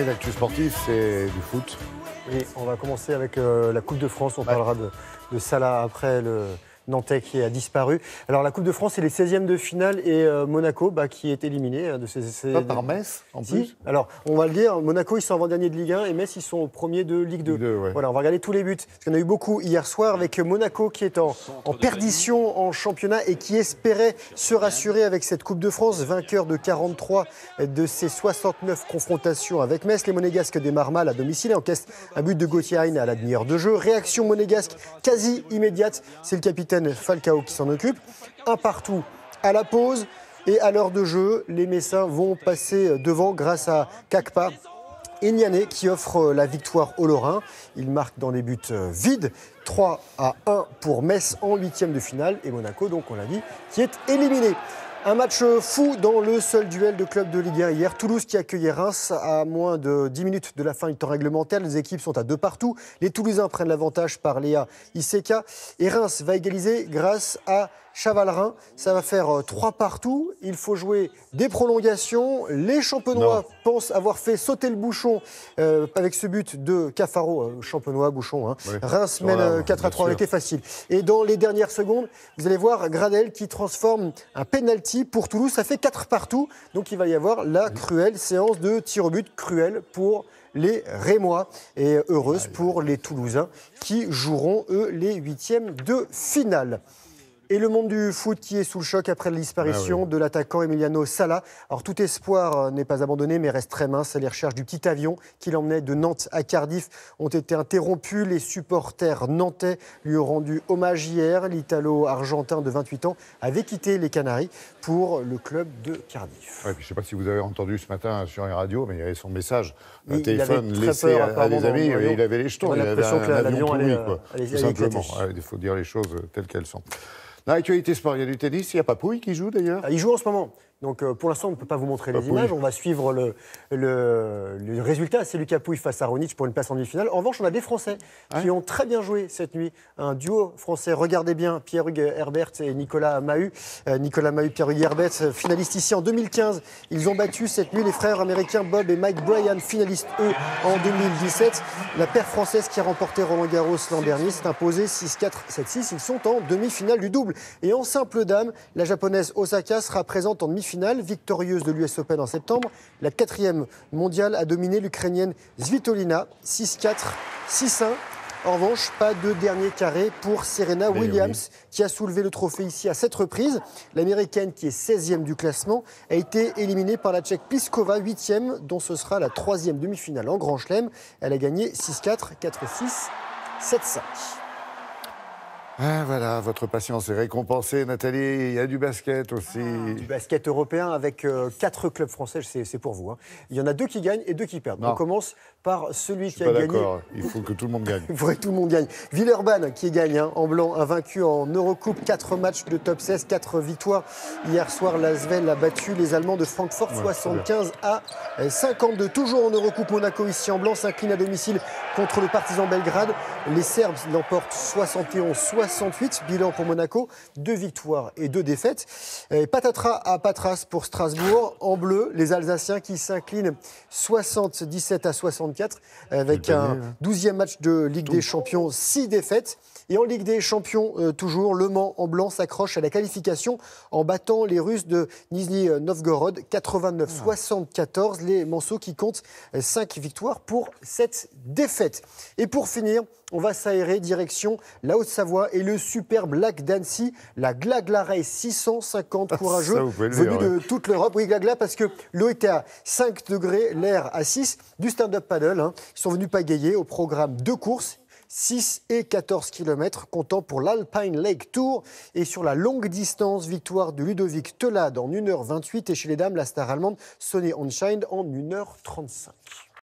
Oui, l'actu sportive, c'est du foot. Oui, on va commencer avec la Coupe de France. On parlera de Salah après le Nantais qui a disparu. Alors la Coupe de France, c'est les 16e de finale et Monaco qui est éliminé de ces... Pas par Metz, en plus. Alors, on va le dire, Monaco, ils sont avant-dernier de Ligue 1 et Metz, ils sont au premier de Ligue 2. Ouais. Voilà, on va regarder tous les buts. Parce qu'on a eu beaucoup hier soir avec Monaco qui est en perdition en championnat et qui espérait se rassurer avec cette Coupe de France, vainqueur de 43 de ses 69 confrontations avec Metz. Les Monégasques démarrent mal à domicile et encaissent un but de Gauthier Hein à la demi-heure de jeu. Réaction monégasque quasi immédiate. C'est le capitaine Falcao qui s'en occupe. Un partout à la pause. Et à l'heure de jeu, les Messins vont passer devant grâce à Kakpa et Niané qui offre la victoire aux Lorrains. Ils marquent dans des buts vides. 3-1 pour Metz en 8e de finale. Et Monaco, donc on l'a dit, qui est éliminé. Un match fou dans le seul duel de club de Ligue 1 hier. Toulouse qui accueillait Reims à moins de 10 minutes de la fin du temps réglementaire. Les équipes sont à 2 partout. Les Toulousains prennent l'avantage par Léa Iseka. Et Reims va égaliser grâce à Chavalrin. Ça va faire 3 partout. Il faut jouer des prolongations. Les Champenois pensent avoir fait sauter le bouchon avec ce but de Cafaro. Champenois, bouchon. Oui. Reims mène 4-3. On était facile. Et dans les dernières secondes, vous allez voir Gradel qui transforme un penalty pour Toulouse. Ça fait 4 partout. Donc il va y avoir la cruelle séance de tir au but. Cruelle pour les Rémois et heureuse pour les Toulousains qui joueront, eux, les 8e de finale. Et le monde du foot qui est sous le choc après la disparition de l'attaquant Emiliano Sala. Alors tout espoir n'est pas abandonné mais reste très mince. Les recherches du petit avion qui l'emmenait de Nantes à Cardiff ont été interrompues. Les supporters nantais lui ont rendu hommage hier. L'Italo-Argentin de 28 ans avait quitté les Canaries pour le club de Cardiff. Ouais, je ne sais pas si vous avez entendu ce matin sur les radios, mais il y avait son message, un téléphone laissé à des amis. Il avait les jetons, il avait un avion pourri, tout simplement. Il faut dire les choses telles qu'elles sont. Dans l'actualité sport, il y a du tennis, il y a Papouille qui joue d'ailleurs. Il joue en ce moment. Donc pour l'instant, on ne peut pas vous montrer les images. On va suivre le résultat. C'est Lucas Pouille face à Raonic pour une place en demi-finale. En revanche, on a des Français qui ont très bien joué cette nuit. Un duo français. Regardez bien, Pierre-Hugues Herbert et Nicolas Mahut. Nicolas Mahut, Pierre-Hugues Herbert, finalistes ici en 2015. Ils ont battu cette nuit les frères américains Bob et Mike Bryan, finalistes eux en 2017. La paire française qui a remporté Roland-Garros l'an dernier s'est imposée 6-4, 7-6. Ils sont en demi-finale du double. Et en simple dame, la japonaise Osaka sera présente en demi-finale, victorieuse de l'US Open en septembre. La 4e mondiale a dominé l'Ukrainienne Svitolina 6-4, 6-1. En revanche, pas de dernier carré pour Serena Williams qui a soulevé le trophée ici à 7 reprises. L'Américaine qui est 16e du classement a été éliminée par la Tchèque Pliskova, 8e, dont ce sera la 3e demi-finale en Grand Chelem. Elle a gagné 6-4, 4-6, 7-5. Ah, voilà, votre patience est récompensée, Nathalie. Il y a du basket aussi. Du basket européen avec 4 clubs français, c'est pour vous. Il y en a 2 qui gagnent et 2 qui perdent. On commence par celui qui a gagné. D'accord, il faut que tout le monde gagne. Il faudrait que tout le monde gagne. Villeurbanne qui gagne en blanc, a vaincu en Eurocoupe, 4 matchs de top 16, 4 victoires. Hier soir, l'Asvel a battu les Allemands de Francfort 75 à 52. Toujours en Eurocoupe, Monaco ici en blanc s'incline à domicile contre le Partizan Belgrade. Les Serbes l'emportent 71-68. Bilan pour Monaco, 2 victoires et 2 défaites. Et patatras à Patras pour Strasbourg. En bleu, les Alsaciens qui s'inclinent 77 à 64 avec un 12e match de Ligue des Champions, 6 défaites. Et en Ligue des Champions, toujours, Le Mans en blanc s'accroche à la qualification en battant les Russes de Nizhny Novgorod 89-74. Les Manceaux qui comptent 5 victoires pour 7 défaites. Et pour finir, on va s'aérer direction la Haute-Savoie et le superbe lac d'Annecy, la Glagla Race 650 courageux venus de toute l'Europe. Oui, Glagla, parce que l'eau était à 5 degrés, l'air à 6, du stand-up paddle. Ils sont venus pagayer au programme 2 courses. 6 et 14 km, comptant pour l'Alpine Lake Tour. Et sur la longue distance, victoire de Ludovic Telade en 1h28. Et chez les dames, la star allemande Sonny Onscheid en 1h35.